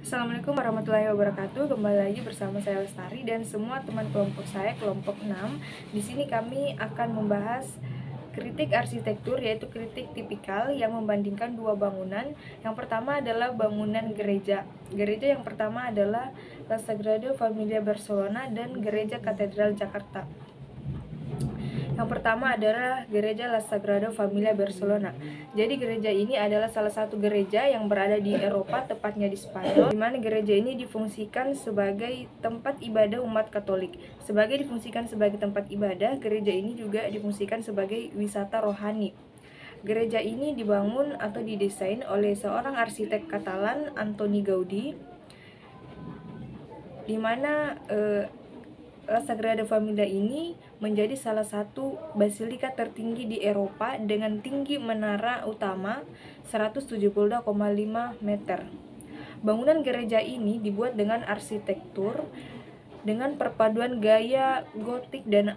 Assalamualaikum warahmatullahi wabarakatuh. Kembali lagi bersama saya Lestari dan semua teman kelompok saya, kelompok 6. Di sini kami akan membahas kritik arsitektur, yaitu kritik tipikal yang membandingkan dua bangunan. Yang pertama adalah bangunan gereja. Gereja yang pertama adalah La Sagrada Familia Barcelona dan Gereja Katedral Jakarta. Yang pertama adalah Gereja La Sagrada Familia Barcelona. Jadi gereja ini adalah salah satu gereja yang berada di Eropa, tepatnya di Spanyol, di mana gereja ini difungsikan sebagai tempat ibadah umat Katolik. Difungsikan sebagai tempat ibadah, gereja ini juga difungsikan sebagai wisata rohani. Gereja ini dibangun atau didesain oleh seorang arsitek Katalan, Antoni Gaudí, di mana La Sagrada Familia ini menjadi salah satu basilika tertinggi di Eropa dengan tinggi menara utama 172,5 meter. Bangunan gereja ini dibuat dengan arsitektur dengan perpaduan gaya gotik dan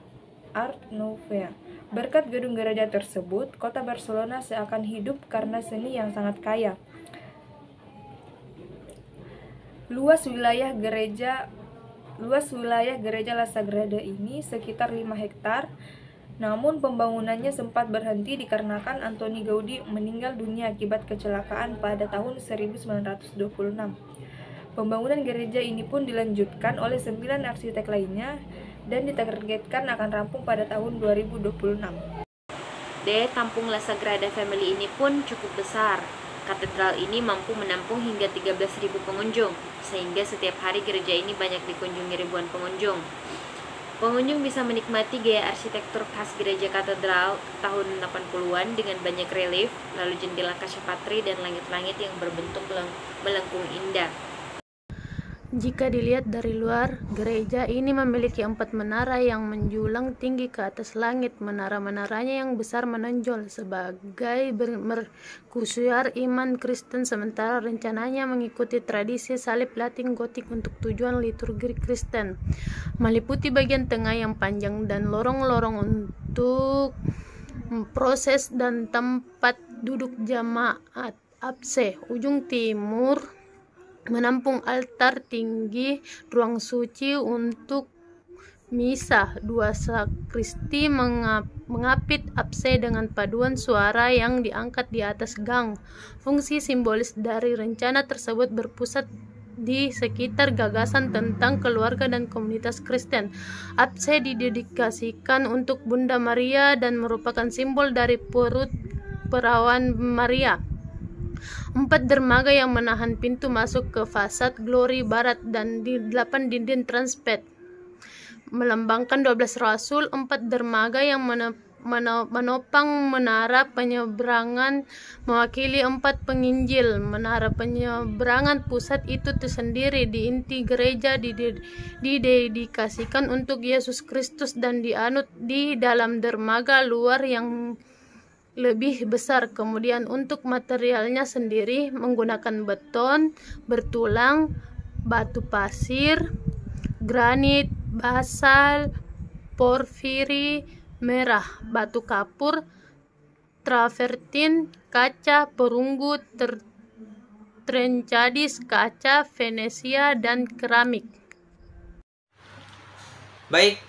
Art Nouveau. Berkat gedung gereja tersebut, kota Barcelona seakan hidup karena seni yang sangat kaya. Luas wilayah gereja La Sagrada ini sekitar 5 hektar, namun pembangunannya sempat berhenti dikarenakan Antoni Gaudí meninggal dunia akibat kecelakaan pada tahun 1926. Pembangunan gereja ini pun dilanjutkan oleh 9 arsitek lainnya dan ditargetkan akan rampung pada tahun 2026. Daya tampung La Sagrada Family ini pun cukup besar. Katedral ini mampu menampung hingga 13.000 pengunjung, sehingga setiap hari gereja ini banyak dikunjungi ribuan pengunjung. Pengunjung bisa menikmati gaya arsitektur khas gereja katedral tahun 80-an dengan banyak relief, lalu jendela kaca patri dan langit-langit yang berbentuk melengkung indah. Jika dilihat dari luar, gereja ini memiliki 4 menara yang menjulang tinggi ke atas langit. Menara-menaranya yang besar menonjol sebagai mercusuar iman Kristen, sementara rencananya mengikuti tradisi salib Latin Gotik untuk tujuan liturgi Kristen. Meliputi bagian tengah yang panjang dan lorong-lorong untuk proses dan tempat duduk jemaat. Apse ujung timur menampung altar tinggi, ruang suci untuk misa, 2 sakristi mengapit apse dengan paduan suara yang diangkat di atas gang. Fungsi simbolis dari rencana tersebut berpusat di sekitar gagasan tentang keluarga dan komunitas Kristen. Apse didedikasikan untuk Bunda Maria dan merupakan simbol dari perut perawan Maria. 4 dermaga yang menahan pintu masuk ke fasad Glory Barat dan 8 dinding transept melambangkan 12 rasul. 4 dermaga yang menopang menara penyeberangan mewakili 4 penginjil. Menara penyeberangan pusat itu tersendiri di inti gereja didedikasikan untuk Yesus Kristus dan dianut di dalam dermaga luar yang lebih besar. Kemudian untuk materialnya sendiri menggunakan beton bertulang, batu pasir, granit, basal, porfiri merah, batu kapur, travertin, kaca perunggu, trencadis, kaca Venesia, dan keramik. Baik,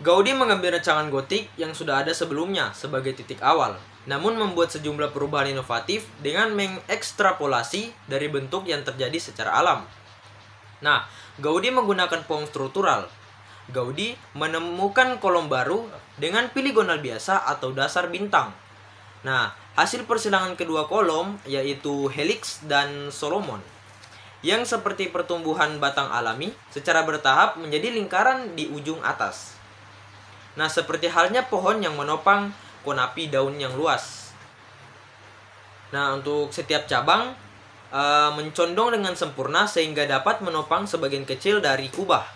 Gaudí mengambil rancangan gotik yang sudah ada sebelumnya sebagai titik awal, namun membuat sejumlah perubahan inovatif dengan mengekstrapolasi dari bentuk yang terjadi secara alam. Nah, Gaudí menggunakan pohon struktural. Gaudí menemukan kolom baru dengan poligonal biasa atau dasar bintang. Nah, hasil persilangan kedua kolom yaitu helix dan Solomon, yang seperti pertumbuhan batang alami secara bertahap menjadi lingkaran di ujung atas. Nah, seperti halnya pohon yang menopang konopi daun yang luas. Nah, untuk setiap cabang mencondong dengan sempurna sehingga dapat menopang sebagian kecil dari kubah.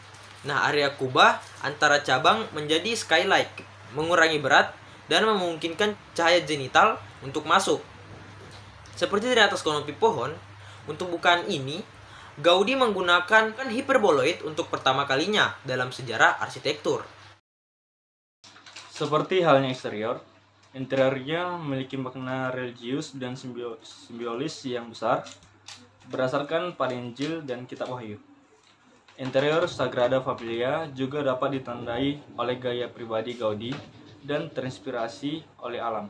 Nah, area kubah antara cabang menjadi skylight, mengurangi berat dan memungkinkan cahaya zenital untuk masuk. Seperti di atas konopi pohon, untuk bukaan ini, Gaudí menggunakan hiperboloid untuk pertama kalinya dalam sejarah arsitektur. Seperti halnya eksterior, interiornya memiliki makna religius dan simbolis yang besar. berdasarkan pada Injil dan Kitab Wahyu. Interior Sagrada Familia juga dapat ditandai oleh gaya pribadi Gaudi dan terinspirasi oleh alam.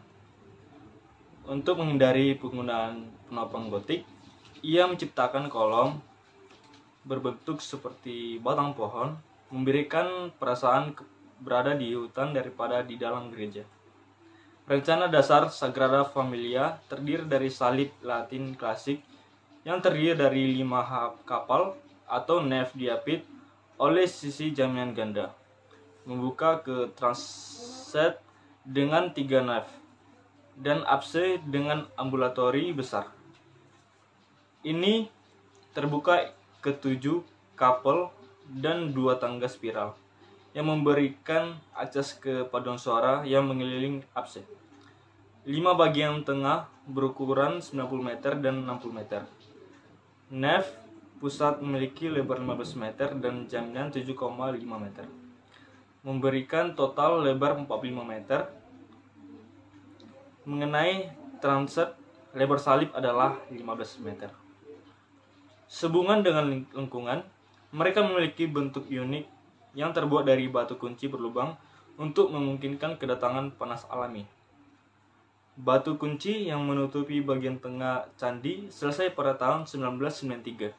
Untuk menghindari penggunaan penopang gotik, ia menciptakan kolom berbentuk seperti batang pohon, memberikan perasaan berada di hutan daripada di dalam gereja. Rencana dasar Sagrada Familia terdiri dari salib Latin klasik yang terdiri dari 5 kapal atau nef diapit oleh sisi jaminan ganda, membuka ke transept dengan 3 nef, dan apse dengan ambulatori besar. Ini terbuka ke 7 kapal dan 2 tangga spiral yang memberikan akses ke paduan suara yang mengelilingi apse. 5 bagian tengah berukuran 90 meter dan 60 meter. Nef pusat memiliki lebar 15 meter dan jaminan 7,5 meter, memberikan total lebar 45 meter. Mengenai transept, lebar salib adalah 15 meter. Sehubungan dengan lengkungan, mereka memiliki bentuk unik yang terbuat dari batu kunci berlubang untuk memungkinkan kedatangan panas alami. Batu kunci yang menutupi bagian tengah candi selesai pada tahun 1993.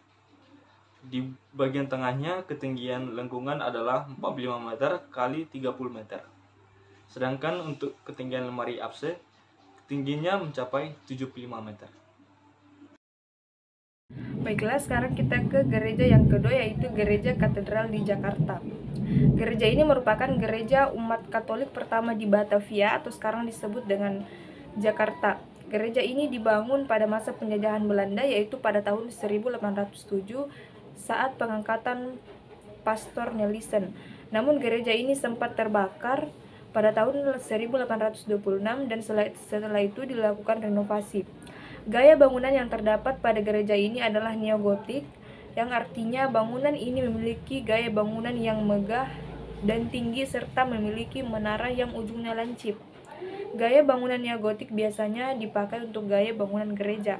Di bagian tengahnya, ketinggian lengkungan adalah 45 meter kali 30 meter. Sedangkan untuk ketinggian lemari apse, tingginya mencapai 75 meter. Baiklah, sekarang kita ke gereja yang kedua, yaitu Gereja Katedral di Jakarta. Gereja ini merupakan gereja umat Katolik pertama di Batavia atau sekarang disebut dengan Jakarta. Gereja ini dibangun pada masa penjajahan Belanda, yaitu pada tahun 1807 saat pengangkatan Pastor Nelson. Namun gereja ini sempat terbakar pada tahun 1826 dan setelah itu dilakukan renovasi. Gaya bangunan yang terdapat pada gereja ini adalah neogotik, yang artinya bangunan ini memiliki gaya bangunan yang megah dan tinggi serta memiliki menara yang ujungnya lancip. Gaya bangunan neogotik biasanya dipakai untuk gaya bangunan gereja.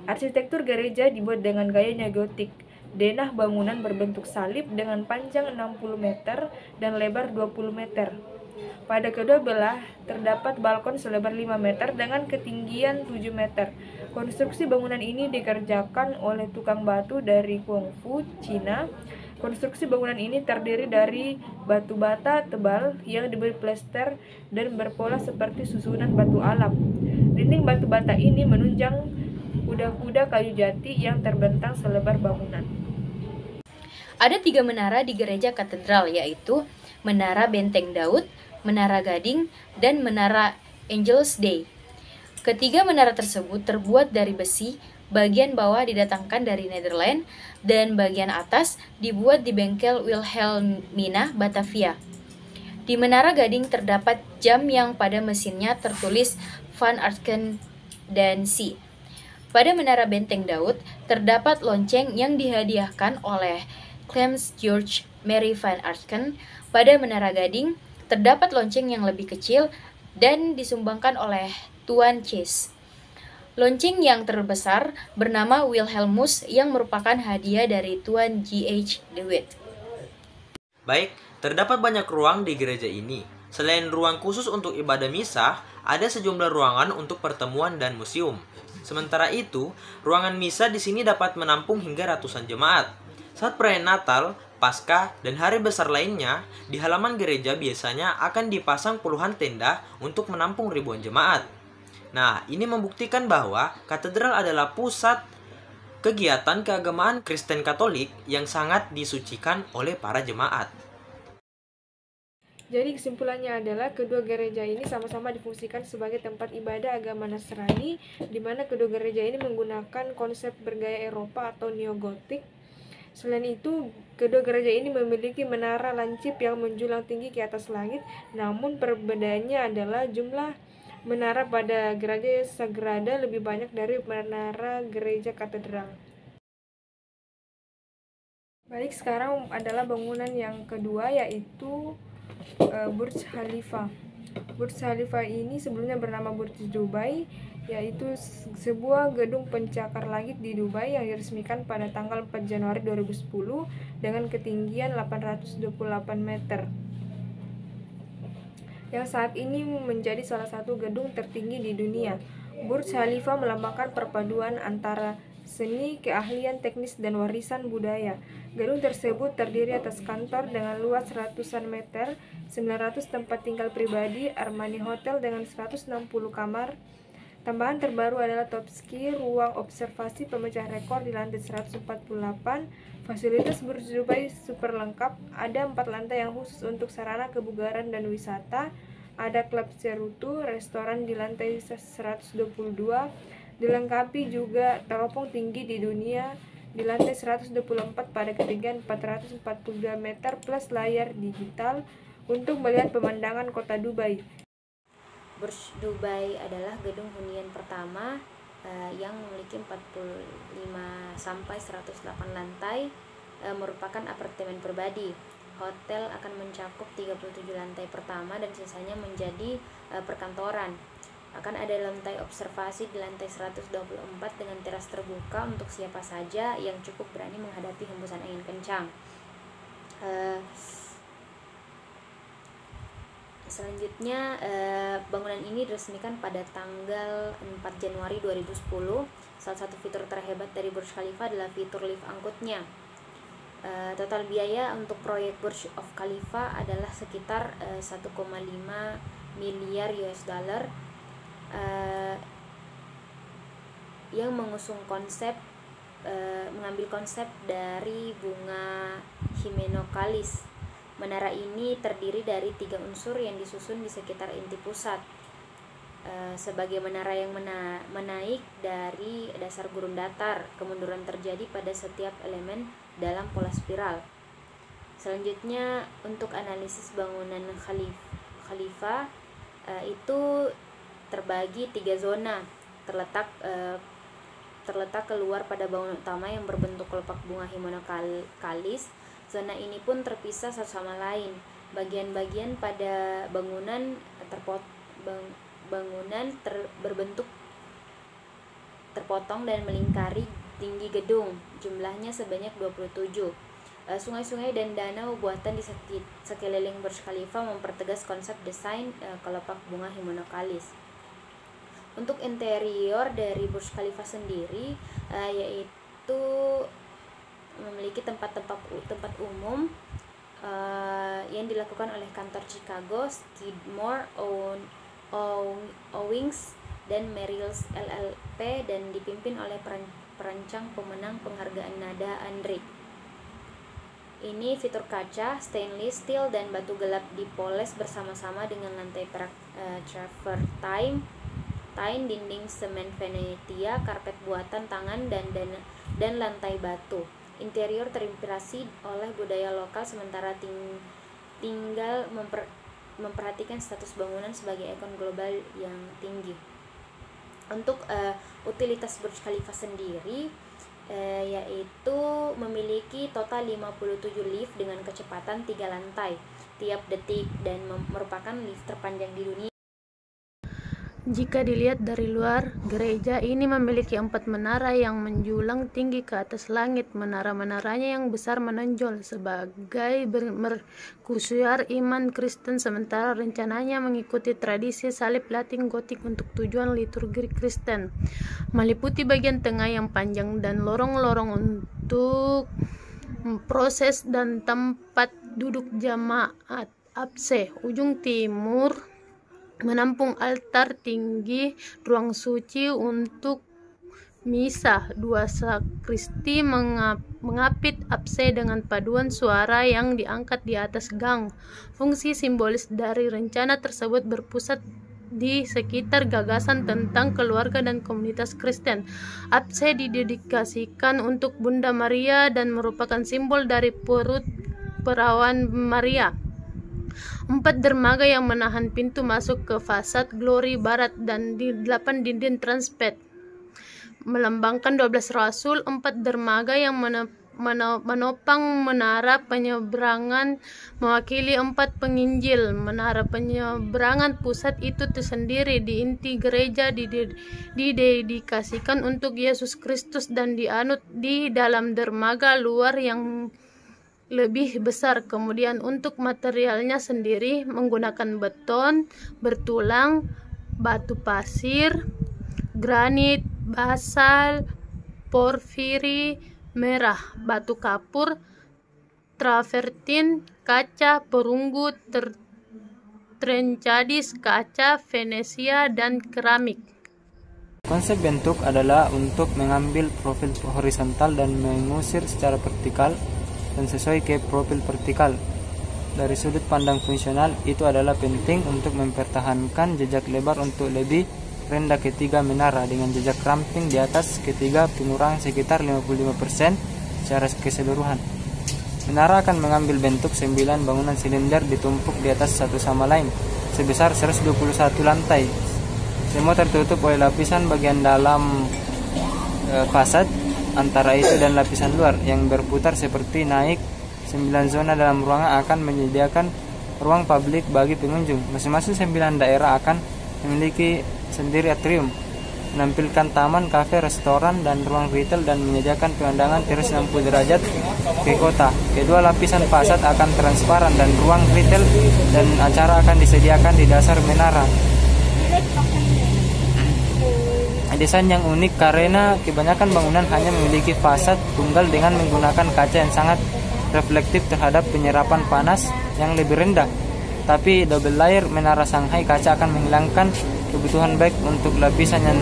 Arsitektur gereja dibuat dengan gaya neogotik. Denah bangunan berbentuk salib dengan panjang 60 meter dan lebar 20 meter. Pada kedua belah terdapat balkon selebar 5 meter dengan ketinggian 7 meter. Konstruksi bangunan ini dikerjakan oleh tukang batu dari Guangzhou, Cina. Konstruksi bangunan ini terdiri dari batu bata tebal yang diberi plester dan berpola seperti susunan batu alam. Dinding batu bata ini menunjang kuda-kuda kayu jati yang terbentang selebar bangunan. Ada 3 menara di gereja katedral, yaitu Menara Benteng Daud, Menara Gading, dan Menara Angelus Dei. Ketiga menara tersebut terbuat dari besi, bagian bawah didatangkan dari Netherlands, dan bagian atas dibuat di bengkel Wilhelmina, Batavia. Di Menara Gading terdapat jam yang pada mesinnya tertulis Van Arken dan C. Pada Menara Benteng Daud terdapat lonceng yang dihadiahkan oleh Clemens George Mary Van Arken. Pada Menara Gading terdapat lonceng yang lebih kecil dan disumbangkan oleh Tuan Chase. Lonceng yang terbesar bernama Wilhelmus yang merupakan hadiah dari Tuan G.H. DeWitt. Baik, terdapat banyak ruang di gereja ini. Selain ruang khusus untuk ibadah misa, ada sejumlah ruangan untuk pertemuan dan museum. Sementara itu, ruangan misa di sini dapat menampung hingga ratusan jemaat. Saat perayaan Natal, Paskah, dan hari besar lainnya, di halaman gereja biasanya akan dipasang puluhan tenda untuk menampung ribuan jemaat. Nah, ini membuktikan bahwa katedral adalah pusat kegiatan keagamaan Kristen Katolik yang sangat disucikan oleh para jemaat. Jadi kesimpulannya adalah kedua gereja ini sama-sama difungsikan sebagai tempat ibadah agama Nasrani, di mana kedua gereja ini menggunakan konsep bergaya Eropa atau neogotik. Selain itu, kedua gereja ini memiliki menara lancip yang menjulang tinggi ke atas langit, namun perbedaannya adalah jumlah menara pada gereja Sagrada lebih banyak dari menara gereja katedral. Baik, sekarang adalah bangunan yang kedua, yaitu Burj Khalifa. Burj Khalifa ini sebelumnya bernama Burj Dubai. yaitu sebuah gedung pencakar langit di Dubai yang diresmikan pada tanggal 4 Januari 2010 dengan ketinggian 828 meter. Yang saat ini menjadi salah satu gedung tertinggi di dunia. Burj Khalifa melambangkan perpaduan antara seni, keahlian teknis, dan warisan budaya. Gedung tersebut terdiri atas kantor dengan luas ratusan meter, 900 tempat tinggal pribadi, Armani Hotel dengan 160 kamar. Tambahan terbaru adalah Top Ski, ruang observasi pemecah rekor di lantai 148. Fasilitas Burj Dubai super lengkap, ada 4 lantai yang khusus untuk sarana kebugaran dan wisata, ada klub cerutu, restoran di lantai 122, dilengkapi juga teropong tinggi di dunia di lantai 124 pada ketinggian 442 meter plus layar digital untuk melihat pemandangan kota Dubai. Burj Dubai adalah gedung hunian pertama yang memiliki 45-108 lantai, merupakan apartemen pribadi. Hotel akan mencakup 37 lantai pertama dan sisanya menjadi perkantoran. Akan ada lantai observasi di lantai 124 dengan teras terbuka untuk siapa saja yang cukup berani menghadapi hembusan angin kencang. Selanjutnya, bangunan ini diresmikan pada tanggal 4 Januari 2010. Salah satu fitur terhebat dari Burj Khalifa adalah fitur lift angkutnya. Total biaya untuk proyek Burj of Khalifa adalah sekitar 1,5 miliar US dollar, yang mengambil konsep dari bunga Himenokalis. Menara ini terdiri dari 3 unsur yang disusun di sekitar inti pusat, sebagai menara yang menaik dari dasar gurun datar. Kemunduran terjadi pada setiap elemen dalam pola spiral. Selanjutnya, untuk analisis bangunan Khalifa itu terbagi 3 zona, terletak keluar pada bangunan utama yang berbentuk kelopak bunga Himenokalis. Zona ini pun terpisah satu sama lain. Bagian-bagian pada bangunan berbentuk terpotong dan melingkari tinggi gedung. Jumlahnya sebanyak 27. Sungai-sungai dan danau buatan di sekeliling Burj Khalifa mempertegas konsep desain kelopak bunga Himenokalis. Untuk interior dari Burj Khalifa sendiri, yaitu memiliki tempat umum yang dilakukan oleh kantor Chicago, Skidmore, Owings, dan Merrills LLP dan dipimpin oleh perancang pemenang penghargaan Nada Andrich. Ini fitur kaca, stainless steel, dan batu gelap dipoles bersama-sama dengan lantai perak travertine, dinding semen Venetia, karpet buatan tangan, dan lantai batu. Interior terinspirasi oleh budaya lokal, sementara tinggal memperhatikan status bangunan sebagai ikon global yang tinggi. Untuk utilitas Burj Khalifa sendiri, yaitu memiliki total 57 lift dengan kecepatan 3 lantai tiap detik dan merupakan lift terpanjang di dunia. Jika dilihat dari luar, gereja ini memiliki 4 menara yang menjulang tinggi ke atas langit. Menara-menaranya yang besar menonjol sebagai mercusuar iman Kristen, sementara rencananya mengikuti tradisi salib Latin Gotik untuk tujuan liturgi Kristen. Meliputi bagian tengah yang panjang dan lorong-lorong untuk proses dan tempat duduk jemaat. Apse ujung timur menampung altar tinggi, ruang suci untuk misa, 2 sakristi mengapit apse dengan paduan suara yang diangkat di atas gang. Fungsi simbolis dari rencana tersebut berpusat di sekitar gagasan tentang keluarga dan komunitas Kristen. Apse didedikasikan untuk Bunda Maria dan merupakan simbol dari perut perawan Maria. 4 dermaga yang menahan pintu masuk ke fasad Glory Barat dan 8 dinding transpet melambangkan 12 rasul. 4 dermaga yang menopang menara penyeberangan mewakili 4 penginjil. Menara penyeberangan pusat itu tersendiri di inti gereja didedikasikan untuk Yesus Kristus dan dianut di dalam dermaga luar yang lebih besar. Kemudian untuk materialnya sendiri menggunakan beton bertulang, batu pasir, granit, basal, porfiri merah, batu kapur, travertin, kaca, perunggu, trencadis, kaca, Venesia, dan keramik. Konsep bentuk adalah untuk mengambil profil horizontal dan mengusir secara vertikal dan sesuai ke profil vertikal. Dari sudut pandang fungsional, itu adalah penting untuk mempertahankan jejak lebar untuk lebih rendah ketiga menara dengan jejak ramping di atas ketiga pengurangan sekitar 55% secara keseluruhan. Menara akan mengambil bentuk 9 bangunan silinder ditumpuk di atas satu sama lain sebesar 121 lantai. Semua tertutup oleh lapisan bagian dalam fasad antara itu dan lapisan luar yang berputar seperti naik. 9 zona dalam ruangan akan menyediakan ruang publik bagi pengunjung. Masing-masing 9 daerah akan memiliki sendiri atrium, menampilkan taman, kafe, restoran, dan ruang retail dan menyediakan pemandangan 360 derajat ke kota. Kedua lapisan fasad akan transparan dan ruang retail dan acara akan disediakan di dasar menara. Desain yang unik karena kebanyakan bangunan hanya memiliki fasad tunggal dengan menggunakan kaca yang sangat reflektif terhadap penyerapan panas yang lebih rendah. Tapi double layer menara Shanghai kaca akan menghilangkan kebutuhan baik untuk lapisan yang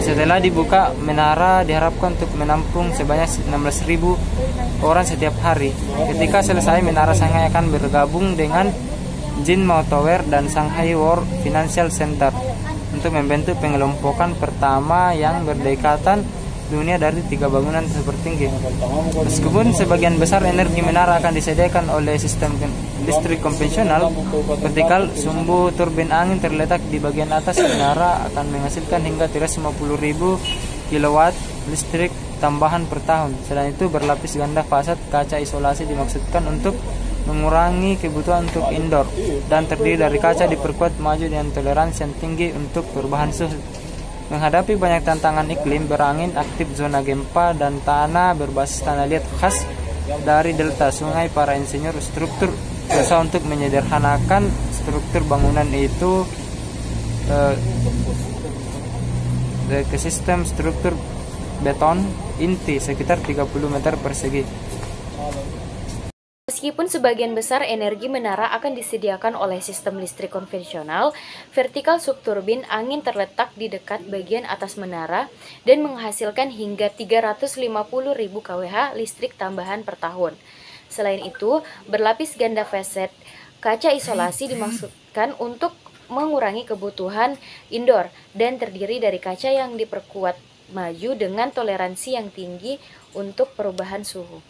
setelah dibuka, menara diharapkan untuk menampung sebanyak 16.000 orang setiap hari. Ketika selesai, menara Shanghai akan bergabung dengan Jinmao Tower dan Shanghai World Financial Center untuk membentuk pengelompokan pertama yang berdekatan dunia dari 3 bangunan tertinggi. Meskipun sebagian besar energi menara akan disediakan oleh sistem listrik konvensional, vertikal sumbu turbin angin terletak di bagian atas menara akan menghasilkan hingga 350.000 kW listrik tambahan per tahun. Selain itu, berlapis ganda fasad kaca isolasi dimaksudkan untuk mengurangi kebutuhan untuk indoor dan terdiri dari kaca diperkuat maju dengan toleransi yang tinggi untuk perubahan suhu. Menghadapi banyak tantangan iklim, berangin, aktif zona gempa, dan tanah berbasis tanah liat khas dari delta sungai, para insinyur struktur berusaha untuk menyederhanakan struktur bangunan itu ke sistem struktur beton inti sekitar 30 meter persegi. Meskipun sebagian besar energi menara akan disediakan oleh sistem listrik konvensional, vertikal subturbin angin terletak di dekat bagian atas menara dan menghasilkan hingga 350.000 kWh listrik tambahan per tahun. Selain itu, berlapis ganda fasad kaca isolasi dimaksudkan untuk mengurangi kebutuhan indoor dan terdiri dari kaca yang diperkuat maju dengan toleransi yang tinggi untuk perubahan suhu.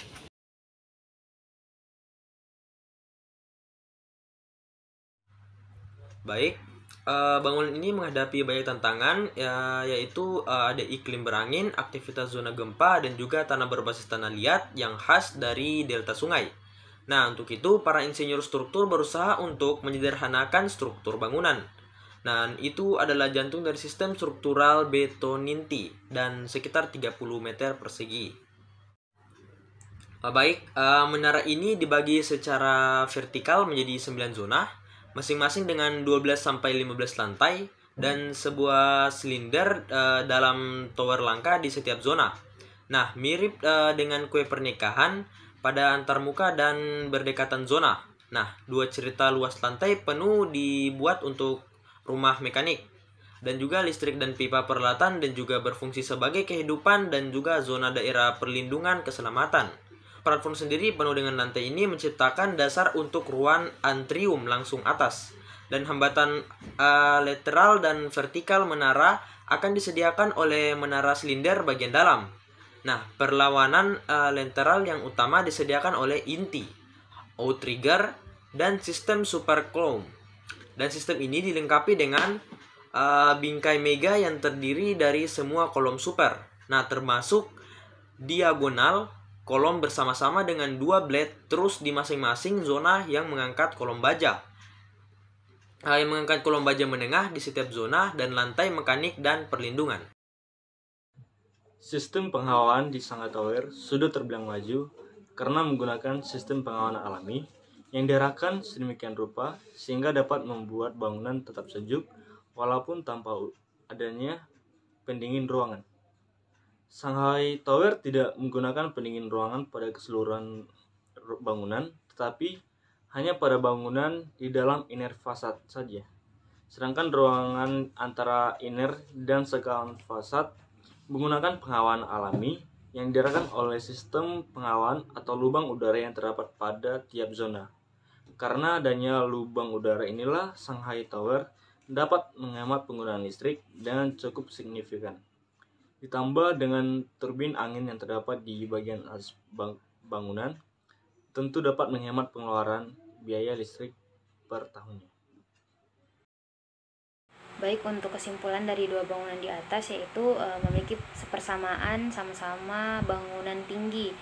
Baik, bangunan ini menghadapi banyak tantangan, yaitu ada iklim berangin, aktivitas zona gempa, dan juga tanah berbasis tanah liat yang khas dari delta sungai. Nah, untuk itu para insinyur struktur berusaha untuk menyederhanakan struktur bangunan. Nah, itu adalah jantung dari sistem struktural betoninti dan sekitar 30 meter persegi. Baik, menara ini dibagi secara vertikal menjadi 9 zona, masing-masing dengan 12-15 lantai dan sebuah silinder dalam tower langka di setiap zona. Nah, mirip dengan kue pernikahan pada antarmuka dan berdekatan zona. Nah, 2 cerita luas lantai penuh dibuat untuk rumah mekanik dan juga listrik dan pipa peralatan dan juga berfungsi sebagai kehidupan dan juga zona daerah perlindungan keselamatan. Platform sendiri penuh dengan lantai ini menciptakan dasar untuk ruang antrium langsung atas, dan hambatan lateral dan vertikal menara akan disediakan oleh menara silinder bagian dalam. Nah, perlawanan lateral yang utama disediakan oleh inti, outrigger, dan sistem super column. Dan sistem ini dilengkapi dengan bingkai mega yang terdiri dari semua kolom super. Nah, termasuk diagonal kolom bersama-sama dengan 2 blade terus di masing-masing zona yang mengangkat kolom baja. Yang mengangkat kolom baja menengah di setiap zona dan lantai mekanik dan perlindungan. Sistem penghawaan di Shanghai Tower sudah terbilang maju karena menggunakan sistem penghawaan alami yang diarahkan sedemikian rupa sehingga dapat membuat bangunan tetap sejuk walaupun tanpa adanya pendingin ruangan. Shanghai Tower tidak menggunakan pendingin ruangan pada keseluruhan bangunan, tetapi hanya pada bangunan di dalam inner fasad saja. Sedangkan ruangan antara inner dan sekawan fasad menggunakan penghawaan alami yang diarahkan oleh sistem penghawaan atau lubang udara yang terdapat pada tiap zona. Karena adanya lubang udara inilah Shanghai Tower dapat menghemat penggunaan listrik dengan cukup signifikan. Ditambah dengan turbin angin yang terdapat di bagian atas bangunan, tentu dapat menghemat pengeluaran biaya listrik per tahunnya. Baik, untuk kesimpulan dari dua bangunan di atas yaitu memiliki sepersamaan sama-sama bangunan tinggi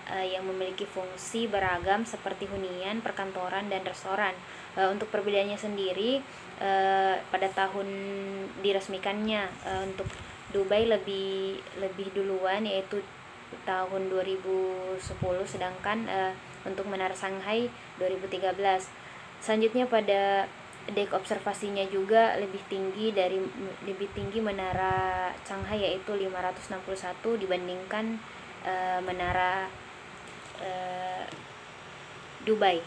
yang memiliki fungsi beragam seperti hunian, perkantoran, dan restoran. Untuk perbedaannya sendiri, pada tahun diresmikannya untuk Dubai lebih duluan yaitu tahun 2010, sedangkan untuk Menara Shanghai 2013. Selanjutnya pada dek observasinya juga lebih tinggi Menara Shanghai yaitu 561 dibandingkan Menara Dubai.